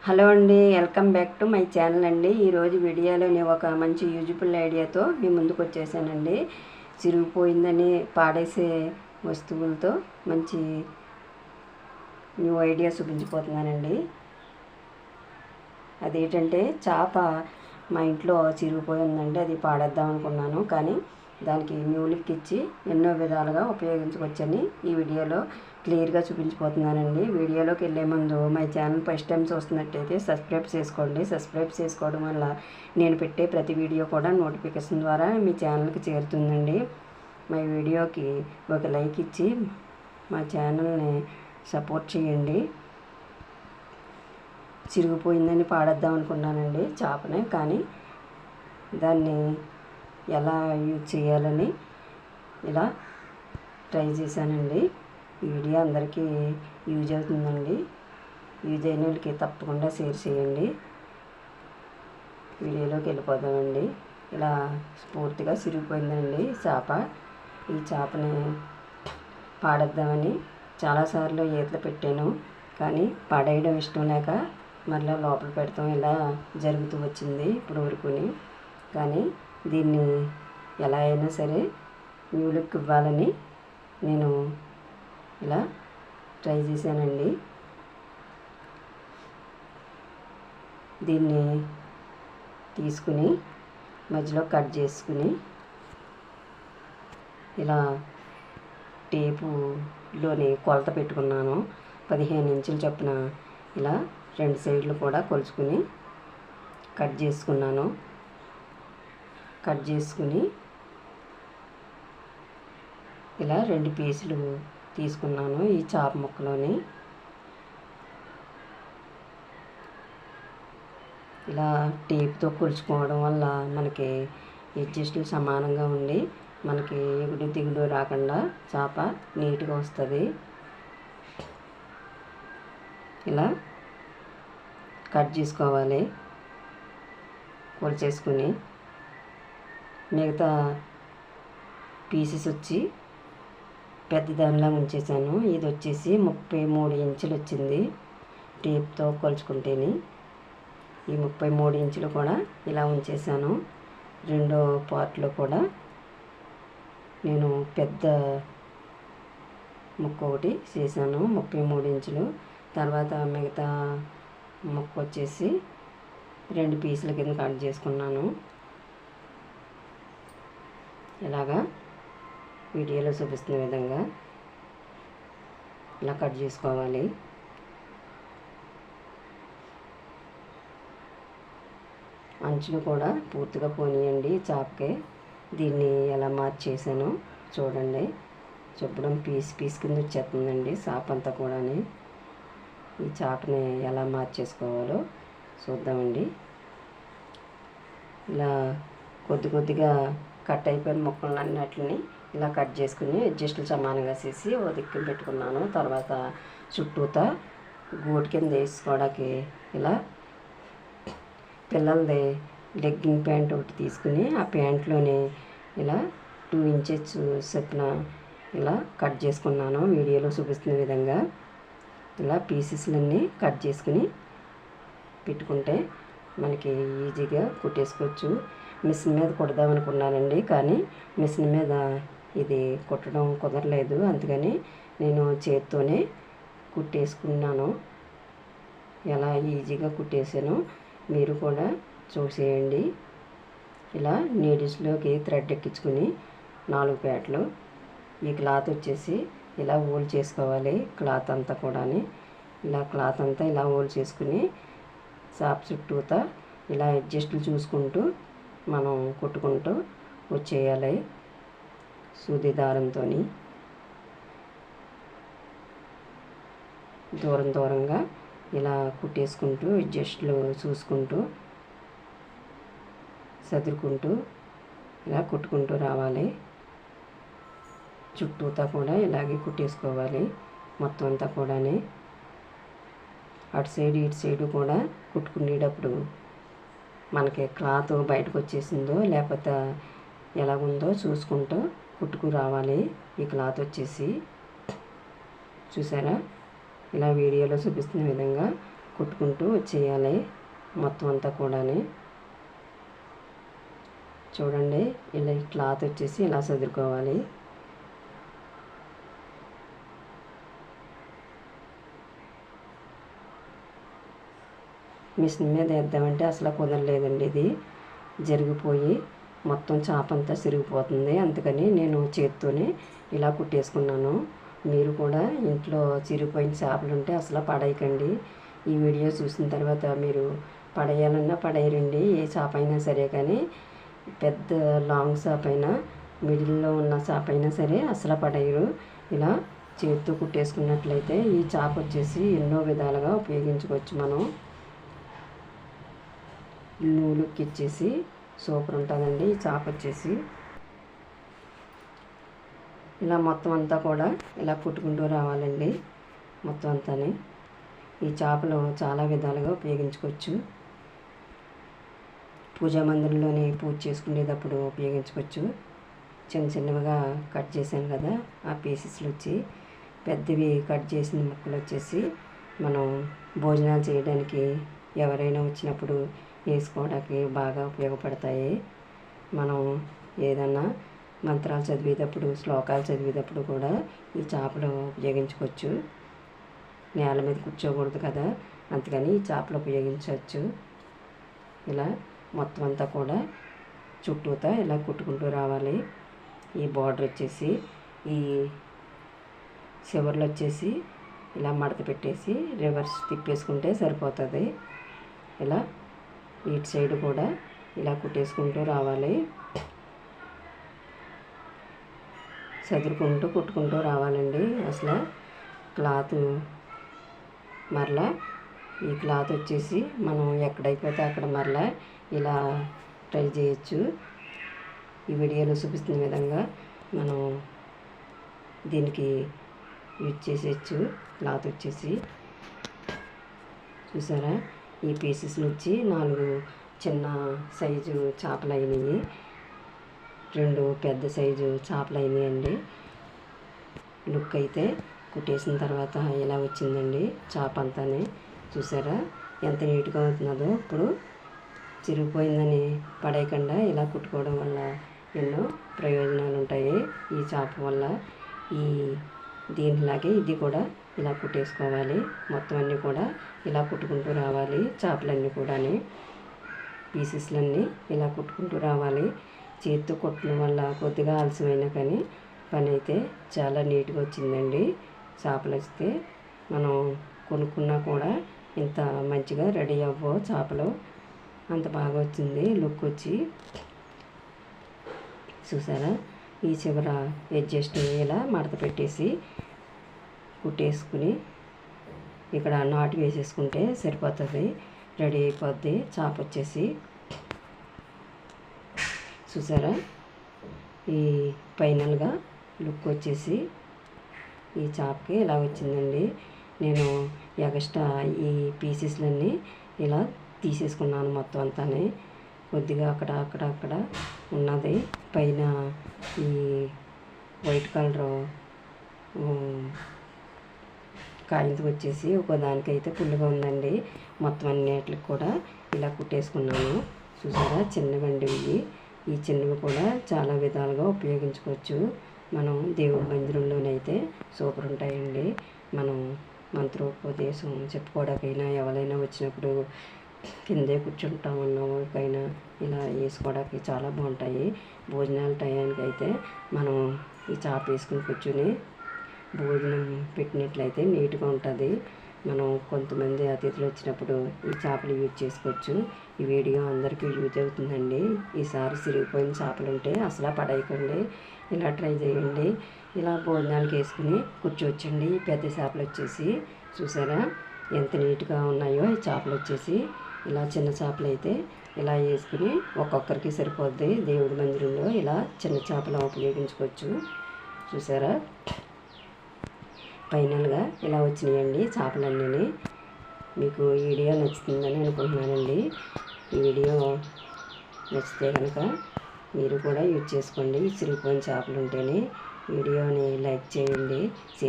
Hello అండి, welcome back to my channel అండి. ఈరోజు వీడియోలో నేను ఒక మంచి యూజ్ఫుల్ ఐడియాతో మీ ముందుకు వచ్చేసానండి. చిరిగిపోయిందని పాడేసే వస్తువులతో మంచి న్యూ ఐడియా చూపించిపోతున్నానండి. అదేంటంటే చేప మా ఇంట్లో చిరిగిపోయి ఉందండి. అది పాడేద్దాం అనుకున్నాను, కానీ దానికి న్యూ లుక్ ఇచ్చి ఎన్నో విధాలుగా ఉపయోగించవచ్చని ఈ వీడియోలో క్లియర్గా చూపించిపోతున్నానండి. వీడియోలోకి వెళ్ళే ముందు మై ఛానల్ ఫస్ట్ టైం చూస్తున్నట్టయితే సబ్స్క్రైబ్ చేసుకోండి. సబ్స్క్రైబ్ చేసుకోవడం వల్ల నేను పెట్టే ప్రతి వీడియో కూడా నోటిఫికేషన్ ద్వారా మీ ఛానల్కి చేరుతుందండి. మా వీడియోకి ఒక లైక్ ఇచ్చి మా ఛానల్ని సపోర్ట్ చేయండి. చిరిగిపోయిందని పాడేద్దాం అనుకున్నానండి చేపని, కానీ దాన్ని ఎలా యూజ్ చేయాలని ఇలా ట్రై చేశానండి. ఈ వీడియో అందరికీ యూజ్ అవుతుందండి. యూజ్ అయిన వాళ్ళకి తప్పకుండా షేర్ చేయండి. వీడియోలోకి వెళ్ళిపోదామండి. ఇలా పూర్తిగా చిరిగిపోయిందండి చేప. ఈ చేపని పాడేద్దామని చాలాసార్లు ఈతలు పెట్టాను, కానీ పడేయడం ఇష్టం లేక మళ్ళీ లోపల పెడతాం ఇలా జరుగుతూ వచ్చింది ఇప్పుడు వరకుని. కానీ దీన్ని ఎలా అయినా సరే న్యూ లుక్ ఇవ్వాలని నేను ఇలా ట్రై చేశానండి. దీన్ని తీసుకుని మధ్యలో కట్ చేసుకుని ఇలా టేపులోని కొలత పెట్టుకున్నాను. 15 ఇంచుల చొప్పున ఇలా 2 సైడ్లు కూడా కొలుచుకుని కట్ చేసుకున్నాను. కట్ చేసుకుని ఇలా 2 పీసులు తీసుకున్నాను. ఈ చేప ముక్కలోని ఇలా టేప్తో కొలుచుకోవడం వల్ల మనకి అడ్జస్ట్లు సమానంగా ఉండి మనకి ఎగుడు దిగుడు రాకుండా చేప నీట్గా వస్తుంది. ఇలా కట్ చేసుకోవాలి. కొలిచేసుకుని మిగతా పీసెస్ వచ్చి పెద్ద దానిలా ఉంచేసాను. ఇది వచ్చేసి 33 ఇంచులు వచ్చింది టేప్తో కొలుచుకుంటేని. ఈ 33 ఇంచులు కూడా ఇలా ఉంచేసాను. రెండో పార్ట్లో కూడా నేను పెద్ద ముక్క ఒకటి చేశాను 33 ఇంచులు. తర్వాత మిగతా ముక్క వచ్చేసి 2 పీసుల కింద కట్ చేసుకున్నాను. ఇలాగా వీడియోలో చూపిస్తున్న విధంగా ఇలా కట్ చేసుకోవాలి. అంచులు కూడా పూర్తిగా పోనీయండి చేపకి. దీన్ని ఎలా మార్చేసానో చూడండి. చెప్పడం పీస్ కింద వచ్చేస్తుందండి చేప అంతా కూడా. ఈ చేపని ఎలా మార్చేసుకోవాలో చూద్దామండి. ఇలా కొద్దిగా కట్ అయిపోయిన ముక్కలన్నిటిని ఇలా కట్ చేసుకుని అడ్జస్ట్లు సమానంగా చేసి ఓ దిక్కున పెట్టుకున్నాను. తర్వాత చుట్టూతా గోటు కింద వేసుకోవడానికి ఇలా పిల్లలది లెగ్గింగ్ ప్యాంట్ ఒకటి తీసుకుని ఆ ప్యాంట్లోని ఇలా 2 ఇంచెస్ చొప్పున ఇలా కట్ చేసుకున్నాను. వీడియోలో చూపిస్తున్న విధంగా ఇలా పీసెస్లన్నీ కట్ చేసుకుని పెట్టుకుంటే మనకి ఈజీగా కుట్టేసుకోవచ్చు. మిషన్ మీద కుడదామనుకున్నానండి, కానీ మిషన్ మీద ఇది కుట్టడం కుదరలేదు. అందుకని నేను చేత్తోనే కుట్టేసుకున్నాను. ఎలా ఈజీగా కుట్టేసాను మీరు కూడా చూసేయండి. ఇలా నీడిల్స్లోకి థ్రెడ్ ఎక్కించుకుని 4 పేటలు ఈ క్లాత్ వచ్చేసి ఇలా హోల్ చేసుకోవాలి. క్లాత్ అంతా కూడా ఇలా క్లాత్ అంతా ఇలా హోల్ చేసుకుని షాప్ చుట్టూతా ఇలా అడ్జస్ట్లు చూసుకుంటూ మనం కుట్టుకుంటూ వచ్చేయాలి. సూది దారంతో దూరంగా ఇలా కుట్టేసుకుంటూ అడ్జస్ట్లు చూసుకుంటూ సదురుకుంటూ ఇలా కుట్టుకుంటూ రావాలి. చుట్టూతా కూడా ఇలాగే కుట్టేసుకోవాలి మొత్తం అంతా కూడా. అటు సైడ్ ఇటు సైడు కూడా కుట్టుకునేటప్పుడు మనకి క్లాత్ బయటకు వచ్చేసిందో లేకపోతే ఎలాగుందో చూసుకుంటూ కుట్టుకు రావాలి. ఈ క్లాత్ వచ్చేసి చూసారా ఇలా వీడియోలో చూపిస్తున్న విధంగా కుట్టుకుంటూ వచ్చేయాలి మొత్తం అంతా కూడా. చూడండి, ఇలా క్లాత్ వచ్చేసి ఇలా సదురుకోవాలి. మిషన్ మీద వేద్దామంటే అసలు కుదరలేదండి, ఇది జరిగిపోయి మొత్తం చాపంతా చిరిగిపోతుంది. అందుకని నేను చేత్తోనే ఇలా కుట్టేసుకున్నాను. మీరు కూడా ఇంట్లో చిరిగిపోయిన చేపలు ఉంటే అసలు పడేయకండి. ఈ వీడియో చూసిన తర్వాత మీరు పడేయాలన్నా పడేయరండి, ఏ చేప అయినా సరే. కానీ పెద్ద లాంగ్ చేప అయినా మిడిల్లో ఉన్న చేప అయినా సరే అసలు పడేయరు. ఇలా చేతితో కుట్టేసుకున్నట్లయితే ఈ చేప వచ్చేసి ఎన్నో విధాలుగా ఉపయోగించుకోవచ్చు. మనం నూలుకి ఇచ్చేసి సూపర్ ఉంటుందండి ఈ చేప వచ్చేసి. ఇలా మొత్తం అంతా కూడా ఇలా కుట్టుకుంటూ రావాలండి మొత్తం అంతా. ఈ చేపలు చాలా విధాలుగా ఉపయోగించుకోవచ్చు. పూజా మందిరంలోని పూజ చేసుకునేటప్పుడు ఉపయోగించుకోవచ్చు. చిన్న చిన్నవిగా కట్ చేశాను కదా, ఆ పీసెస్లు వచ్చి పెద్దవి కట్ చేసిన ముక్కలు వచ్చేసి మనం భోజనాలు చేయడానికి ఎవరైనా వచ్చినప్పుడు వేసుకోవడానికి బాగా ఉపయోగపడతాయి. మనం ఏదన్నా మంత్రాలు చదివేటప్పుడు, శ్లోకాలు చదివేటప్పుడు కూడా ఈ చేపలు ఉపయోగించుకోవచ్చు. నేల మీద కూర్చోకూడదు కదా, అందుకని ఈ చేపలు ఉపయోగించవచ్చు. ఇలా మొత్తం అంతా కూడా చుట్టూతా ఇలా కుట్టుకుంటూ రావాలి. ఈ బార్డర్ వచ్చేసి ఈ చివర్లు వచ్చేసి ఇలా మడత పెట్టేసి రివర్స్ తిప్పేసుకుంటే సరిపోతుంది. ఇలా ఇటు సైడ్ కూడా ఇలా కుట్టేసుకుంటూ రావాలి. చదురుకుంటూ కుట్టుకుంటూ రావాలండి. అసలు క్లాత్ మరలా ఈ క్లాత్ వచ్చేసి మనం ఎక్కడైపోతే అక్కడ మరలా ఇలా ట్రై చేయొచ్చు. ఈ వీడియోలో చూపిస్తున్న విధంగా మనం దీనికి యూజ్ చేసేయచ్చు. క్లాత్ వచ్చేసి చూసారా, ఈ పీసెస్ నుంచి 4 చిన్న సైజు చేపలు అయినాయి, 2 పెద్ద సైజు చేపలు అయినాయండి. లుక్ అయితే కుట్టేసిన తర్వాత ఇలా వచ్చిందండి చేప అంతా. చూసారా ఎంత నీట్గా అవుతున్నదో. ఇప్పుడు చిరిగిపోయిందని పడేయకుండా ఇలా కుట్టుకోవడం వల్ల ఎన్నో ప్రయోజనాలు ఉంటాయి ఈ చేప వల్ల. ఈ దీనిలాగే ఇది కూడా ఇలా కుట్టేసుకోవాలి. మొత్తం అన్నీ కూడా ఇలా కుట్టుకుంటూ రావాలి. చేపలన్నీ కూడా పీసెస్లన్నీ ఇలా కుట్టుకుంటూ రావాలి. చేతితో కుట్టడం వల్ల కొద్దిగా ఆలస్యమైనా కానీ పని అయితే చాలా నీట్గా వచ్చిందండి. చేపలు వస్తే మనం కొనుక్కున్నా కూడా ఇంత మంచిగా రెడీ అవ్వవు చేపలు, అంత బాగా వచ్చింది లుక్ వచ్చి. చూసారా, ఈ చివర అడ్జస్ట్ ఇలా మడత పెట్టేసి కుట్టేసుకుని ఇక్కడ నాటు వేసేసుకుంటే సరిపోతుంది, రెడీ అయిపోద్ది చేప వచ్చేసి. చూసారా, ఈ ఫైనల్గా లుక్ వచ్చేసి ఈ చేపకి ఇలా వచ్చిందండి. నేను ఎక్స్ట్రా ఈ పీసెస్లన్నీ ఇలా తీసేసుకున్నాను మొత్తం అంతా. కొద్దిగా అక్కడ ఉన్నది పైన ఈ వైట్ కలరు కాయింత వచ్చేసి ఒకదానికైతే పుల్లుగా ఉందండి. మొత్తం అన్నిటికి కూడా ఇలా కుట్టేసుకున్నాను. చూసారా, చిన్నవండి ఇవి. ఈ చిన్నవి కూడా చాలా విధాలుగా ఉపయోగించుకోవచ్చు. మనం దేవుడి మందిరంలోనైతే సూపర్ ఉంటాయండి. మనం మంత్రోపదేశం చెప్పుకోవడానికైనా ఎవరైనా వచ్చినప్పుడు కిందే కూర్చుంటామన్న వాళ్ళకైనా ఇలా వేసుకోవడానికి చాలా బాగుంటాయి. భోజనాల టయానికి అయితే మనం ఈ చేప వేసుకుని కూర్చుని భోజనం పెట్టినట్లయితే నీట్గా ఉంటుంది. మనం కొంతమంది అతిథులు వచ్చినప్పుడు ఈ చేపలు యూజ్ చేసుకోవచ్చు. ఈ వీడియో అందరికీ యూజ్ అవుతుందండి. ఈసారి చిరిగిపోయిన చేపలు ఉంటే అసలు పడేయకండి, ఇలా ట్రై చేయండి. ఇలా భోజనాలకు వేసుకుని కూర్చోవచ్చండి. పెద్ద చేపలు వచ్చేసి చూసారా ఎంత నీట్గా ఉన్నాయో ఈ చేపలు వచ్చేసి. ఇలా చిన్న చేపలు అయితే ఇలా వేసుకుని ఒక్కొక్కరికి సరిపోద్ది. దేవుడి మందిరంలో ఇలా చిన్న చేపలు ఉపయోగించుకోవచ్చు. చూసారా, ఫైనల్గా ఇలా వచ్చినాయండి చేపలన్నీ. మీకు ఈ వీడియో నచ్చుతుందని అనుకుంటున్నానండి. ఈ వీడియో నచ్చితే కనుక మీరు కూడా యూజ్ చేసుకోండి. చిరిగిపోయిన చేపలు ఉంటేనే వీడియోని లైక్ చేయండి, షేర్